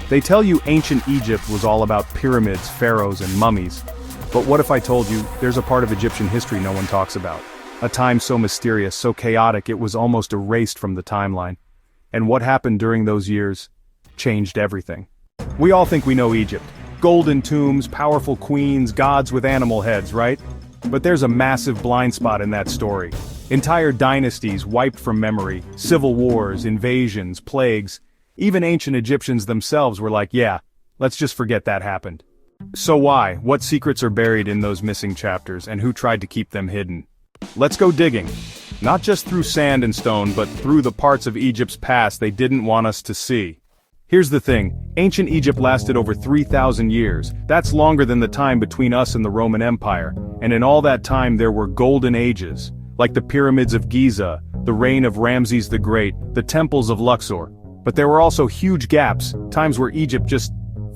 They tell you ancient Egypt was all about pyramids, pharaohs, and mummies. But what if I told you there's a part of Egyptian history no one talks about? A time so mysterious, so chaotic it was almost erased from the timeline. And what happened during those years changed everything. We all think we know Egypt. Golden tombs, powerful queens, gods with animal heads, right? But there's a massive blind spot in that story. Entire dynasties wiped from memory, civil wars, invasions, plagues. Even ancient Egyptians themselves were like, yeah, let's just forget that happened. So why? What secrets are buried in those missing chapters, and who tried to keep them hidden? Let's go digging. Not just through sand and stone, but through the parts of Egypt's past they didn't want us to see. Here's the thing, ancient Egypt lasted over 3,000 years. That's longer than the time between us and the Roman Empire. And in all that time there were golden ages, like the pyramids of Giza, the reign of Ramses the Great, the temples of Luxor. But there were also huge gaps, times where Egypt just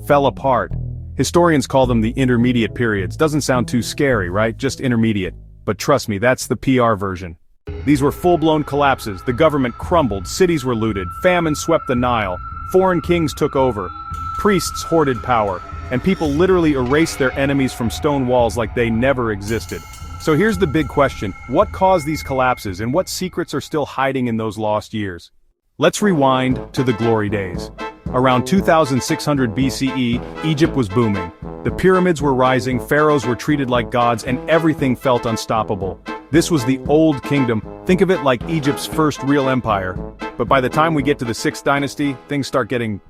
fell apart. Historians call them the intermediate periods. Doesn't sound too scary, right? Just intermediate. But trust me, that's the PR version. These were full-blown collapses, the government crumbled, cities were looted, famine swept the Nile, foreign kings took over, priests hoarded power, and people literally erased their enemies from stone walls like they never existed. So here's the big question, what caused these collapses and what secrets are still hiding in those lost years? Let's rewind to the glory days. Around 2600 BCE, Egypt was booming. The pyramids were rising, pharaohs were treated like gods, and everything felt unstoppable. This was the Old Kingdom. Think of it like Egypt's first real empire. But by the time we get to the 6th dynasty, things start getting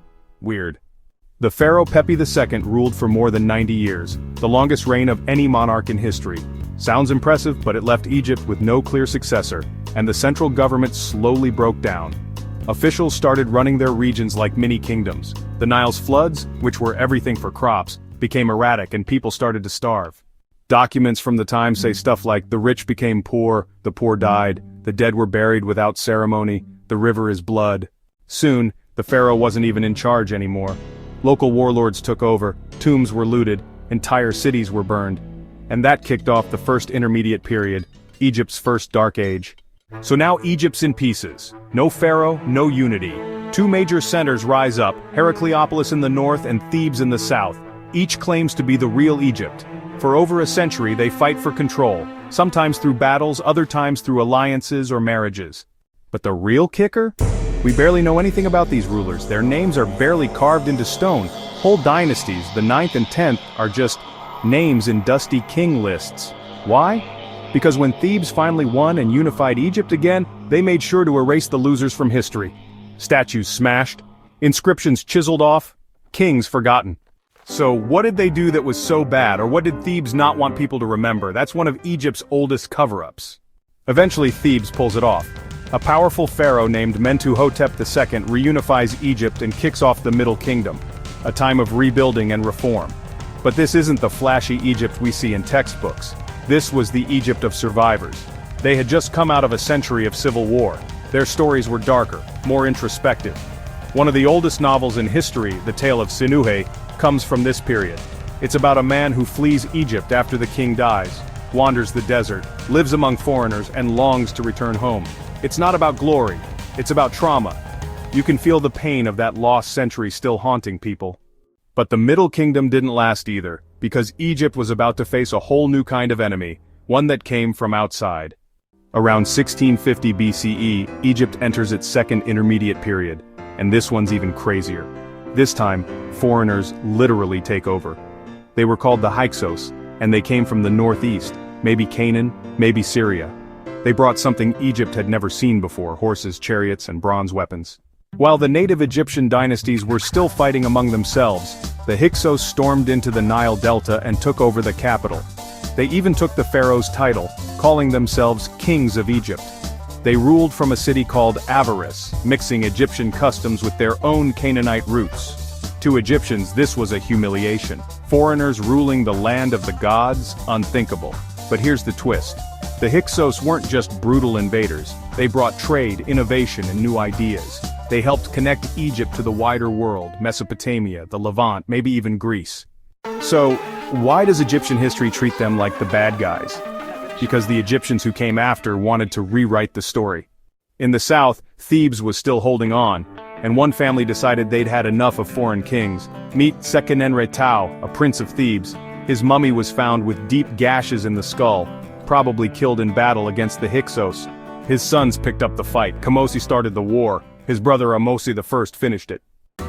weird. The pharaoh Pepi II ruled for more than 90 years, the longest reign of any monarch in history. Sounds impressive, but it left Egypt with no clear successor, and the central government slowly broke down. Officials started running their regions like mini-kingdoms. The Nile's floods, which were everything for crops, became erratic and people started to starve. Documents from the time say stuff like, the rich became poor, the poor died, the dead were buried without ceremony, the river is blood. Soon, the pharaoh wasn't even in charge anymore. Local warlords took over, tombs were looted, entire cities were burned. And that kicked off the first intermediate period, Egypt's first dark age. So now Egypt's in pieces. No pharaoh, no unity. Two major centers rise up, Heracleopolis in the north and Thebes in the south. Each claims to be the real Egypt. For over a century they fight for control, sometimes through battles, other times through alliances or marriages. But the real kicker? We barely know anything about these rulers, their names are barely carved into stone. Whole dynasties, the 9th and 10th, are just names in dusty king lists. Why? Because when Thebes finally won and unified Egypt again, they made sure to erase the losers from history. Statues smashed, inscriptions chiseled off, kings forgotten. So what did they do that was so bad, or what did Thebes not want people to remember? That's one of Egypt's oldest cover-ups. Eventually Thebes pulls it off. A powerful pharaoh named Mentuhotep II reunifies Egypt and kicks off the Middle Kingdom, a time of rebuilding and reform. But this isn't the flashy Egypt we see in textbooks. This was the Egypt of survivors. They had just come out of a century of civil war. Their stories were darker, more introspective. One of the oldest novels in history, The Tale of Sinuhe, comes from this period. It's about a man who flees Egypt after the king dies, wanders the desert, lives among foreigners, and longs to return home. It's not about glory, it's about trauma. You can feel the pain of that lost century still haunting people. But the Middle Kingdom didn't last either, because Egypt was about to face a whole new kind of enemy, one that came from outside. Around 1650 BCE, Egypt enters its second intermediate period, and this one's even crazier. This time, foreigners literally take over. They were called the Hyksos, and they came from the northeast, maybe Canaan, maybe Syria. They brought something Egypt had never seen before, horses, chariots, and bronze weapons. While the native Egyptian dynasties were still fighting among themselves, the Hyksos stormed into the Nile Delta and took over the capital. They even took the pharaoh's title, calling themselves kings of Egypt. They ruled from a city called Avaris, mixing Egyptian customs with their own Canaanite roots. To Egyptians, this was a humiliation. Foreigners ruling the land of the gods? Unthinkable. But here's the twist. The Hyksos weren't just brutal invaders. They brought trade, innovation, and new ideas. They helped connect Egypt to the wider world, Mesopotamia, the Levant, maybe even Greece. So, why does Egyptian history treat them like the bad guys? Because the Egyptians who came after wanted to rewrite the story. In the south, Thebes was still holding on. and one family decided they'd had enough of foreign kings. Meet Sekenenre-Tao, a prince of Thebes. His mummy was found with deep gashes in the skull, probably killed in battle against the Hyksos. His sons picked up the fight. Kamosi started the war. His brother Amosi I finished it.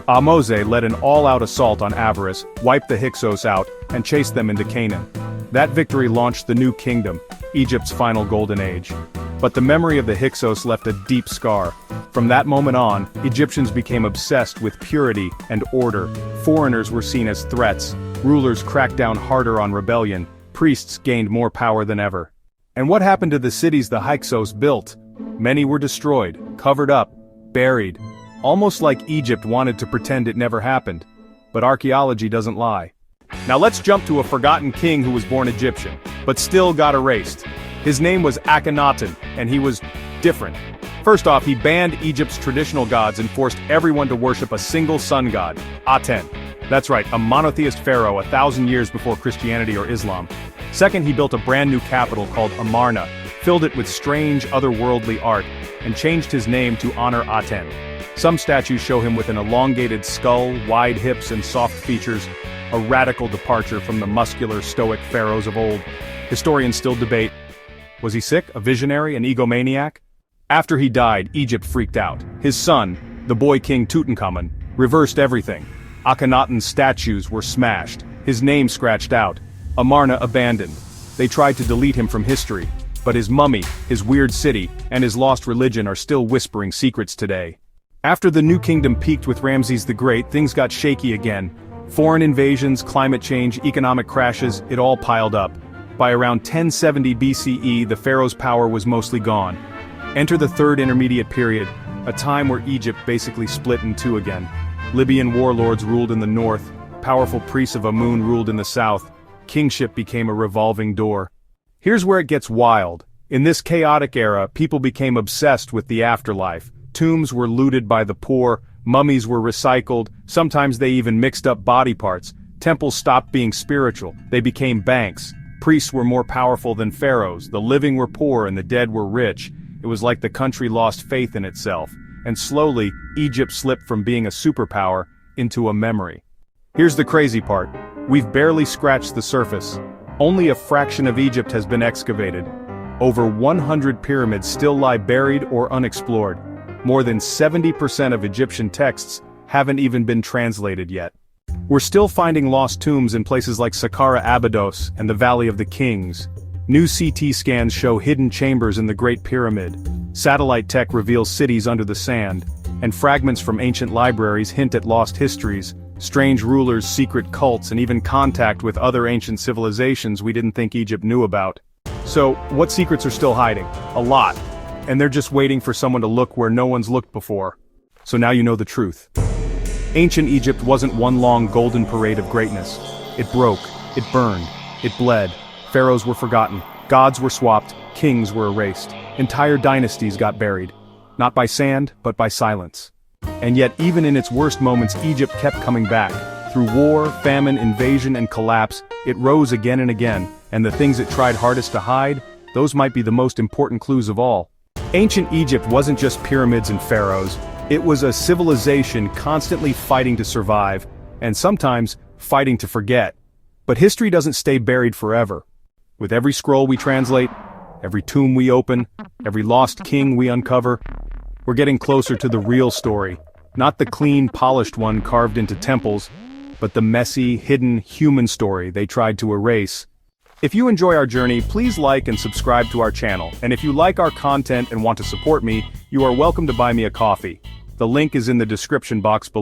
Ahmose led an all-out assault on Avaris, wiped the Hyksos out, and chased them into Canaan. That victory launched the new kingdom, Egypt's final golden age. But the memory of the Hyksos left a deep scar. From that moment on, Egyptians became obsessed with purity and order. Foreigners were seen as threats. Rulers cracked down harder on rebellion. Priests gained more power than ever. And what happened to the cities the Hyksos built? Many were destroyed, covered up, buried. Almost like Egypt wanted to pretend it never happened. But archaeology doesn't lie. Now let's jump to a forgotten king who was born Egyptian, but still got erased. His name was Akhenaten, and he was different. First off, he banned Egypt's traditional gods and forced everyone to worship a single sun god, Aten. That's right, a monotheist pharaoh 1,000 years before Christianity or Islam. Second, he built a brand new capital called Amarna, filled it with strange otherworldly art, and changed his name to honor Aten. Some statues show him with an elongated skull, wide hips and soft features, a radical departure from the muscular, stoic pharaohs of old. Historians still debate, was he sick, a visionary, an egomaniac? After he died, Egypt freaked out. His son, the boy king Tutankhamun, reversed everything. Akhenaten's statues were smashed, his name scratched out, Amarna abandoned. They tried to delete him from history, but his mummy, his weird city, and his lost religion are still whispering secrets today. After the New Kingdom peaked with Ramses the Great, things got shaky again. Foreign invasions, climate change, economic crashes, it all piled up. By around 1070 BCE, the pharaoh's power was mostly gone. Enter the Third Intermediate Period, a time where Egypt basically split in two again. Libyan warlords ruled in the north, powerful priests of Amun ruled in the south. Kingship became a revolving door. Here's where it gets wild. In this chaotic era, people became obsessed with the afterlife. Tombs were looted by the poor, mummies were recycled, sometimes they even mixed up body parts. Temples stopped being spiritual, they became banks. Priests were more powerful than pharaohs, the living were poor and the dead were rich. It was like the country lost faith in itself. And slowly, Egypt slipped from being a superpower into a memory. Here's the crazy part. We've barely scratched the surface. Only a fraction of Egypt has been excavated. Over 100 pyramids still lie buried or unexplored. More than 70% of Egyptian texts haven't even been translated yet. We're still finding lost tombs in places like Saqqara Abydos and the Valley of the Kings. New CT scans show hidden chambers in the Great Pyramid. Satellite tech reveals cities under the sand. And fragments from ancient libraries hint at lost histories, strange rulers, secret cults, and even contact with other ancient civilizations we didn't think Egypt knew about. So, what secrets are still hiding? A lot. And they're just waiting for someone to look where no one's looked before. So now you know the truth. Ancient Egypt wasn't one long golden parade of greatness. It broke, it burned, it bled. Pharaohs were forgotten, gods were swapped, kings were erased. Entire dynasties got buried. Not by sand, but by silence. And yet even in its worst moments, Egypt kept coming back. Through war, famine, invasion, and collapse, it rose again and again, and the things it tried hardest to hide, those might be the most important clues of all. Ancient Egypt wasn't just pyramids and pharaohs, it was a civilization constantly fighting to survive, and sometimes fighting to forget. But history doesn't stay buried forever. With every scroll we translate, every tomb we open, every lost king we uncover, we're getting closer to the real story. Not the clean, polished one carved into temples, but the messy, hidden, human story they tried to erase. If you enjoy our journey, please like and subscribe to our channel, and if you like our content and want to support me, you are welcome to buy me a coffee. The link is in the description box below.